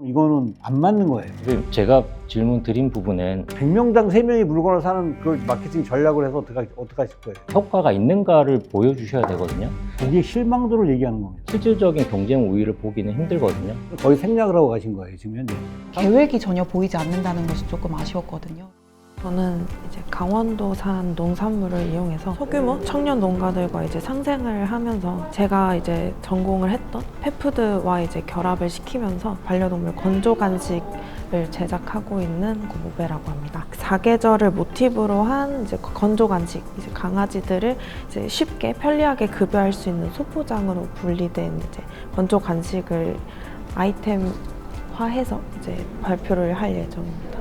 이거는 안 맞는 거예요. 제가 질문 드린 부분은 100명당 3명이 물건을 사는 그 마케팅 전략을 해서 어떻게 하실 거예요? 효과가 있는가를 보여주셔야 되거든요. 고객 실망도를 얘기하는 겁니다. 실질적인 경쟁 우위를 보기는 힘들거든요. 거의 생략을 하고 가신 거예요, 지금 현재. 계획이 전혀 보이지 않는다는 것이 조금 아쉬웠거든요. 저는 이제 강원도산 농산물을 이용해서 소규모 청년 농가들과 이제 상생을 하면서 제가 이제 전공을 했던 펫푸드와 이제 결합을 시키면서 반려동물 건조 간식을 제작하고 있는 고모베라고 합니다. 사계절을 모티브로 한 이제 건조 간식, 이제 강아지들을 이제 쉽게 편리하게 급여할 수 있는 소포장으로 분리된 이제 건조 간식을 아이템화해서 이제 발표를 할 예정입니다.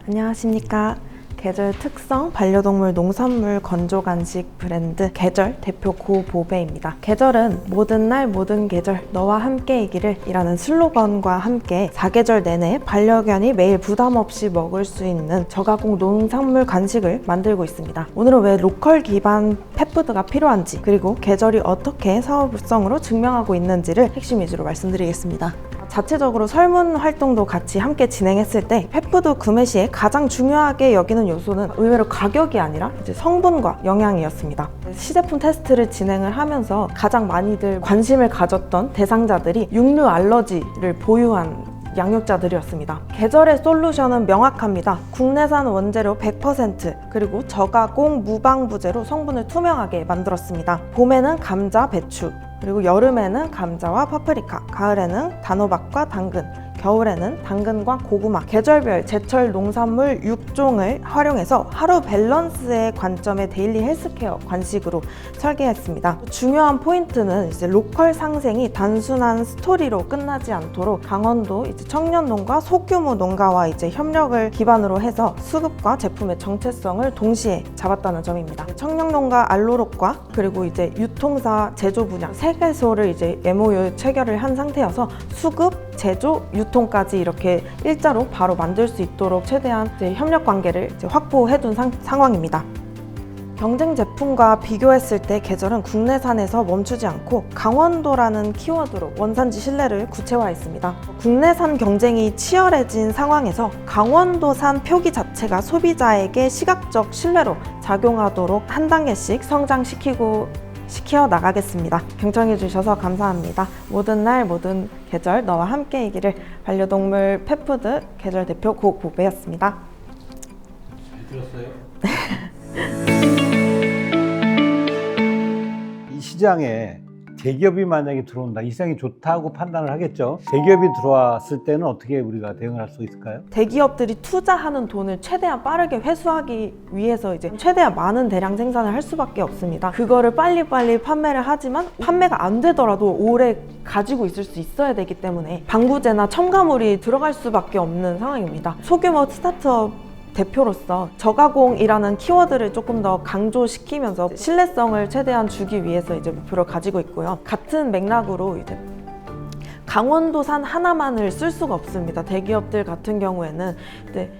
안녕하십니까. 계절 특성 반려동물 농산물 건조 간식 브랜드 계절 대표 고보배입니다. 계절은 모든 날 모든 계절 너와 함께이기를 이라는 슬로건과 함께 사계절 내내 반려견이 매일 부담 없이 먹을 수 있는 저가공 농산물 간식을 만들고 있습니다. 오늘은 왜 로컬 기반 펫푸드가 필요한지, 그리고 계절이 어떻게 사업성으로 증명하고 있는지를 핵심 위주로 말씀드리겠습니다. 자체적으로 설문 활동도 같이 함께 진행했을 때 펫푸드 구매 시에 가장 중요하게 여기는 요소는 의외로 가격이 아니라 이제 성분과 영양이었습니다. 시제품 테스트를 진행을 하면서 가장 많이들 관심을 가졌던 대상자들이 육류 알러지를 보유한 양육자들이었습니다. 계절의 솔루션은 명확합니다. 국내산 원재료 100%, 그리고 저가공 무방부제로 성분을 투명하게 만들었습니다. 봄에는 감자, 배추, 그리고 여름에는 감자와 파프리카, 가을에는 단호박과 당근, 겨울에는 당근과 고구마, 계절별 제철 농산물 6종을 활용해서 하루 밸런스의 관점의 데일리 헬스케어 간식으로 설계했습니다. 중요한 포인트는 이제 로컬 상생이 단순한 스토리로 끝나지 않도록 강원도 이제 청년 농가, 소규모 농가와 이제 협력을 기반으로 해서 수급과 제품의 정체성을 동시에 잡았다는 점입니다. 청년 농가 알로록과 그리고 이제 유통사 제조 분야 3개소를 이제 MOU 체결을 한 상태여서 수급, 제조, 유통까지 이렇게 일자로 바로 만들 수 있도록 최대한 이제 협력 관계를 이제 확보해둔 상황입니다. 경쟁 제품과 비교했을 때 계절은 국내산에서 멈추지 않고 강원도라는 키워드로 원산지 신뢰를 구체화했습니다. 국내산 경쟁이 치열해진 상황에서 강원도산 표기 자체가 소비자에게 시각적 신뢰로 작용하도록 한 단계씩 시켜 나가겠습니다. 경청해 주셔서 감사합니다. 모든 날 모든 계절 너와 함께이기를 반려동물 펫푸드 계절 대표 고보배였습니다. 잘 들었어요? 이 시장에 대기업이 만약에 들어온다, 이 시장이 좋다고 판단을 하겠죠. 대기업이 들어왔을 때는 어떻게 우리가 대응을 할 수 있을까요? 대기업들이 투자하는 돈을 최대한 빠르게 회수하기 위해서 이제 최대한 많은 대량 생산을 할 수밖에 없습니다. 그거를 빨리빨리 판매를 하지만 판매가 안 되더라도 오래 가지고 있을 수 있어야 되기 때문에 방부제나 첨가물이 들어갈 수밖에 없는 상황입니다. 소규모 스타트업 대표로서 저가공이라는 키워드를 조금 더 강조시키면서 신뢰성을 최대한 주기 위해서 이제 목표를 가지고 있고요. 같은 맥락으로 이제 강원도산 하나만을 쓸 수가 없습니다. 대기업들 같은 경우에는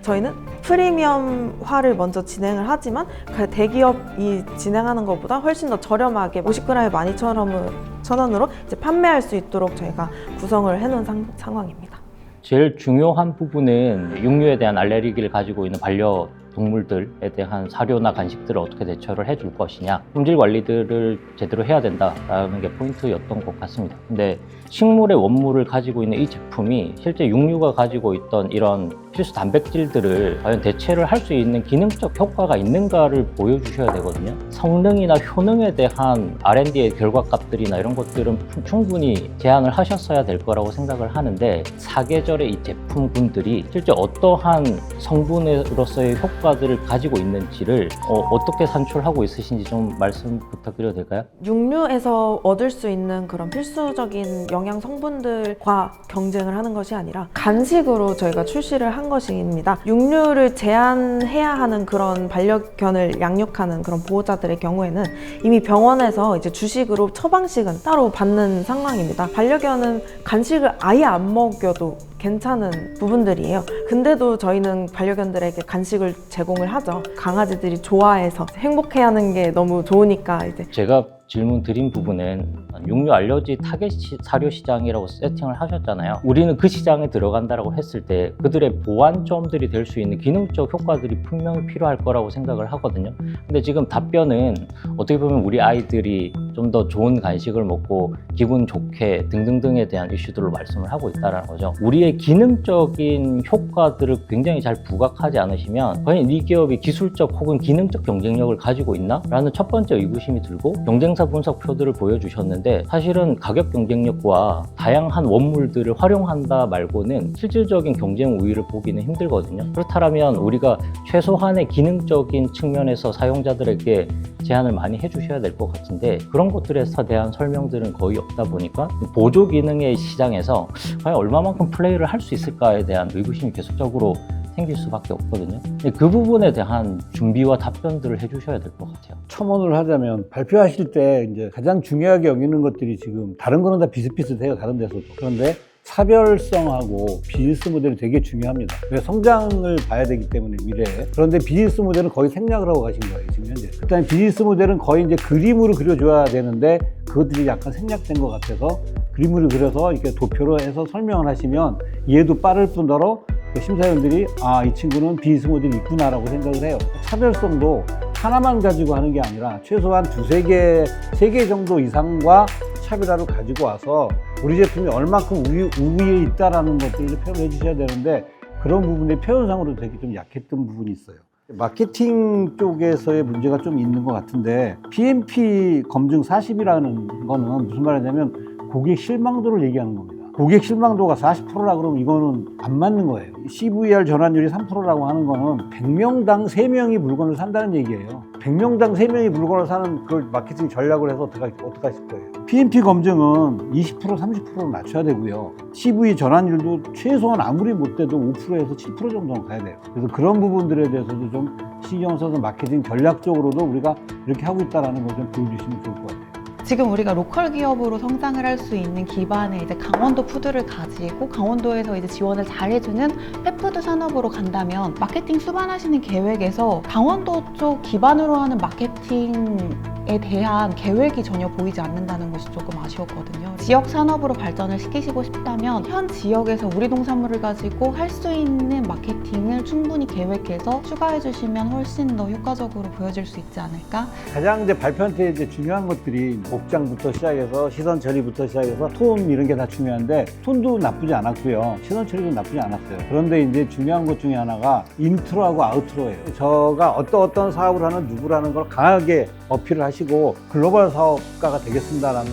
저희는 프리미엄화를 먼저 진행을 하지만 대기업이 진행하는 것보다 훨씬 더 저렴하게 50g에 12,000원으로 이제 판매할 수 있도록 저희가 구성을 해놓은 상황입니다. 제일 중요한 부분은 육류에 대한 알레르기를 가지고 있는 반려동물들에 대한 사료나 간식들을 어떻게 대처를 해줄 것이냐, 품질 관리들을 제대로 해야 된다라는 게 포인트였던 것 같습니다. 근데 식물의 원물을 가지고 있는 이 제품이 실제 육류가 가지고 있던 이런 필수 단백질들을 과연 대체를 할 수 있는 기능적 효과가 있는가를 보여주셔야 되거든요. 성능이나 효능에 대한 R&D의 결과값들이나 이런 것들은 충분히 제안을 하셨어야 될 거라고 생각을 하는데, 사계절의 이 제품군들이 실제 어떠한 성분으로서의 효과들을 가지고 있는지를 어떻게 산출하고 있으신지 좀 말씀 부탁드려도 될까요? 육류에서 얻을 수 있는 그런 필수적인 영양 성분들과 경쟁을 하는 것이 아니라 간식으로 저희가 출시를 한 것입니다. 육류를 제한해야 하는 그런 반려견을 양육하는 그런 보호자들의 경우에는 이미 병원에서 이제 주식으로 처방식은 따로 받는 상황입니다. 반려견은 간식을 아예 안 먹여도 괜찮은 부분들이에요. 근데도 저희는 반려견들에게 간식을 제공을 하죠. 강아지들이 좋아해서 행복해하는 게 너무 좋으니까 이제 제가 질문 드린 부분은 육류 알러지 타겟 사료 시장이라고 세팅을 하셨잖아요. 우리는 그 시장에 들어간다고 했을 때 그들의 보완점들이 될 수 있는 기능적 효과들이 분명히 필요할 거라고 생각을 하거든요. 근데 지금 답변은 어떻게 보면 우리 아이들이 좀 더 좋은 간식을 먹고 기분 좋게 등등등에 대한 이슈들로 말씀을 하고 있다는 거죠. 우리의 기능적인 효과들을 굉장히 잘 부각하지 않으시면 과연 이 기업이 기술적 혹은 기능적 경쟁력을 가지고 있나? 라는 첫 번째 의구심이 들고, 경쟁사 분석표들을 보여주셨는데 사실은 가격 경쟁력과 다양한 원물들을 활용한다 말고는 실질적인 경쟁 우위를 보기는 힘들거든요. 그렇다면 우리가 최소한의 기능적인 측면에서 사용자들에게 제안을 많이 해주셔야 될 것 같은데 그런 것들에 대한 설명들은 거의 없다 보니까 보조 기능의 시장에서 과연 얼마만큼 플레이를 할 수 있을까에 대한 의구심이 계속적으로 생길 수밖에 없거든요. 근데 그 부분에 대한 준비와 답변들을 해주셔야 될 것 같아요. 첨언을 하자면 발표하실 때 이제 가장 중요하게 여기는 것들이 지금 다른 거는 다 비슷비슷해요. 다른 데서도. 그런데 차별성하고 비즈니스 모델이 되게 중요합니다. 그래서 성장을 봐야 되기 때문에 미래에. 그런데 비즈니스 모델은 거의 생략을 하고 가신 거예요, 지금 현재. 그다음에 비즈니스 모델은 거의 이제 그림으로 그려줘야 되는데 그것들이 약간 생략된 것 같아서 그림으로 그려서 이렇게 도표로 해서 설명을 하시면 이해도 빠를 뿐더러 심사위원들이 이 친구는 비즈니스 모델이 있구나라고 생각을 해요. 차별성도 하나만 가지고 하는 게 아니라 최소한 두세 개, 세 개 정도 이상과 차별화를 가지고 와서 우리 제품이 얼마큼 우위에 있다라는 것들을 표현해 주셔야 되는데 그런 부분에 표현상으로 되게 좀 약했던 부분이 있어요. 마케팅 쪽에서의 문제가 좀 있는 것 같은데 PMP 검증 40이라는 거는 무슨 말이냐면 고객 실망도를 얘기하는 겁니다. 고객 실망도가 40%라 그러면 이거는 안 맞는 거예요. CVR 전환율이 3%라고 하는 거는 100명당 3명이 물건을 산다는 얘기예요. 100명당 3명이 물건을 사는 그 마케팅 전략을 해서 어떻게 하실 거예요? PMP 검증은 20%, 30%를 낮춰야 되고요. CV 전환율도 최소한 아무리 못 돼도 5%에서 7% 정도는 가야 돼요. 그래서 그런 부분들에 대해서도 좀 신경 써서 마케팅 전략적으로도 우리가 이렇게 하고 있다는 걸 좀 보여주시면 좋을 것 같아요. 지금 우리가 로컬 기업으로 성장을 할 수 있는 기반에 이제 강원도 푸드를 가지고 강원도에서 이제 지원을 잘 해주는 펫푸드 산업으로 간다면 마케팅 수반하시는 계획에서 강원도 쪽 기반으로 하는 마케팅에 대한 계획이 전혀 보이지 않는다는 것이 조금 아쉬웠거든요. 지역 산업으로 발전을 시키시고 싶다면 현 지역에서 우리 농산물을 가지고 할 수 있는 마케팅을 충분히 계획해서 추가해 주시면 훨씬 더 효과적으로 보여질 수 있지 않을까? 가장 이제 발표한테 이제 중요한 것들이 목장부터 시작해서 시선 처리부터 시작해서 톤 이런 게 다 중요한데 톤도 나쁘지 않았고요. 시선 처리도 나쁘지 않았어요. 그런데 이제 중요한 것 중에 하나가 인트로하고 아우트로예요. 저가 어떤 사업을 하는 누구라는 걸 강하게 어필을 하시고 글로벌 사업가가 되겠습니다라는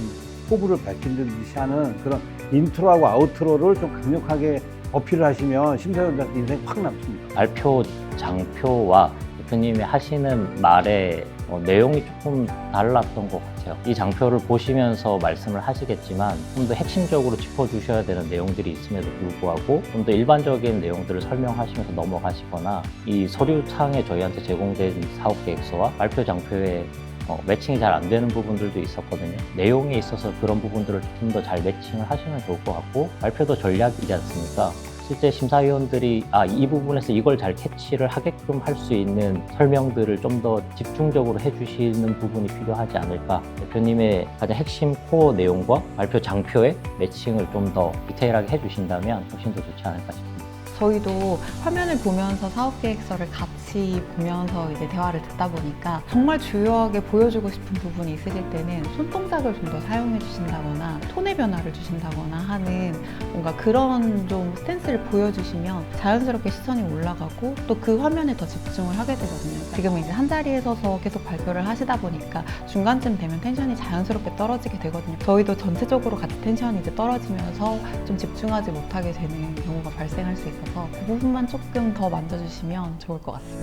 포부를 밝힌 듯이 하는 그런 인트로하고 아우트로를 좀 강력하게 어필을 하시면 심사위원들한테 인생이 확 남습니다. 발표 장표와 대표님이 하시는 말의 내용이 조금 달랐던 것 같아요. 이 장표를 보시면서 말씀을 하시겠지만 좀 더 핵심적으로 짚어주셔야 되는 내용들이 있음에도 불구하고 좀 더 일반적인 내용들을 설명하시면서 넘어가시거나 이 서류창에 저희한테 제공된 사업계획서와 발표 장표에 매칭이 잘 안 되는 부분들도 있었거든요. 내용에 있어서 그런 부분들을 좀 더 잘 매칭을 하시면 좋을 것 같고 발표도 전략이지 않습니까? 실제 심사위원들이 이 부분에서 이걸 잘 캐치를 하게끔 할 수 있는 설명들을 좀 더 집중적으로 해주시는 부분이 필요하지 않을까. 대표님의 가장 핵심 코어 내용과 발표 장표의 매칭을 좀 더 디테일하게 해주신다면 훨씬 더 좋지 않을까 싶습니다. 저희도 화면을 보면서 사업계획서를 같이 보면서 이제 대화를 듣다 보니까 정말 주요하게 보여주고 싶은 부분이 있으실 때는 손동작을 좀 더 사용해 주신다거나 톤의 변화를 주신다거나 하는 뭔가 그런 좀 스탠스를 보여주시면 자연스럽게 시선이 올라가고 또 그 화면에 더 집중을 하게 되거든요. 지금 이제 한 자리에 서서 계속 발표를 하시다 보니까 중간쯤 되면 텐션이 자연스럽게 떨어지게 되거든요. 저희도 전체적으로 같이 텐션이 이제 떨어지면서 좀 집중하지 못하게 되는 경우가 발생할 수 있어서 그 부분만 조금 더 만져주시면 좋을 것 같습니다.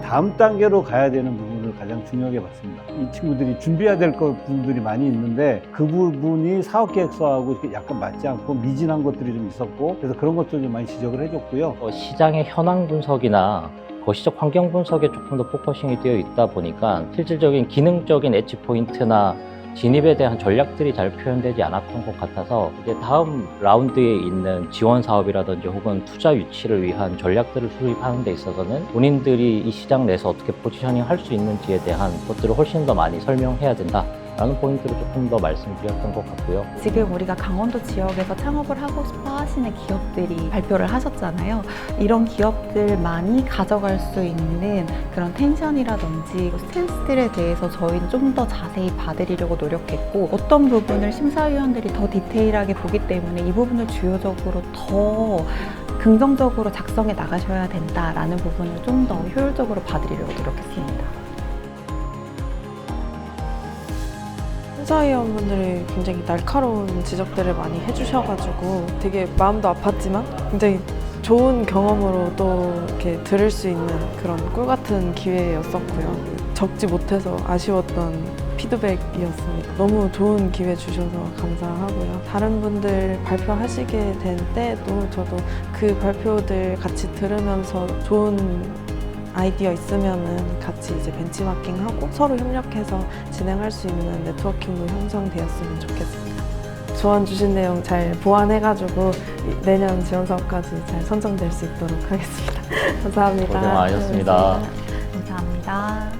다음 단계로 가야 되는 부분을 가장 가장 중요하게 봤습니다. 이 친구들이 준비해야 될 부분들이 많이 있는데 그 부분이 사업계획서하고 약간 맞지 않고 미진한 것들이 좀 있었고 그래서 그런 것들 좀 많이 지적을 해줬고요. 시장의 현황 분석이나 거시적 환경 분석에 조금 더 포커싱이 되어 있다 보니까 실질적인 기능적인 엣지 포인트나 진입에 대한 전략들이 잘 표현되지 않았던 것 같아서 이제 다음 라운드에 있는 지원 사업이라든지 혹은 투자 유치를 위한 전략들을 수립하는 데 있어서는 본인들이 이 시장 내에서 어떻게 포지셔닝 할 수 있는지에 대한 것들을 훨씬 더 많이 설명해야 된다라는 포인트를 조금 더 말씀드렸던 것 같고요. 지금 우리가 강원도 지역에서 창업을 하고 싶어 하시는 기업들이 발표를 하셨잖아요. 이런 기업들만이 가져갈 수 있는 그런 텐션이라든지 스탠스들에 대해서 저희는 좀 더 자세히 봐드리려고 노력했고 어떤 부분을 심사위원들이 더 디테일하게 보기 때문에 이 부분을 주요적으로 더 긍정적으로 작성해 나가셔야 된다라는 부분을 좀 더 효율적으로 봐드리려고 노력했습니다. 심사위원분들이 굉장히 날카로운 지적들을 많이 해주셔가지고 되게 마음도 아팠지만 굉장히 좋은 경험으로 또 이렇게 들을 수 있는 그런 꿀 같은 기회였었고요. 적지 못해서 아쉬웠던 피드백이었습니다. 너무 좋은 기회 주셔서 감사하고요. 다른 분들 발표하시게 될 때도 저도 그 발표들 같이 들으면서 좋은 아이디어 있으면은 같이 이제 벤치마킹하고 서로 협력해서 진행할 수 있는 네트워킹도 형성되었으면 좋겠습니다. 조언 주신 내용 잘 보완해가지고 내년 지원 사업까지 잘 선정될 수 있도록 하겠습니다. 감사합니다. 고생 많으셨습니다. 감사합니다.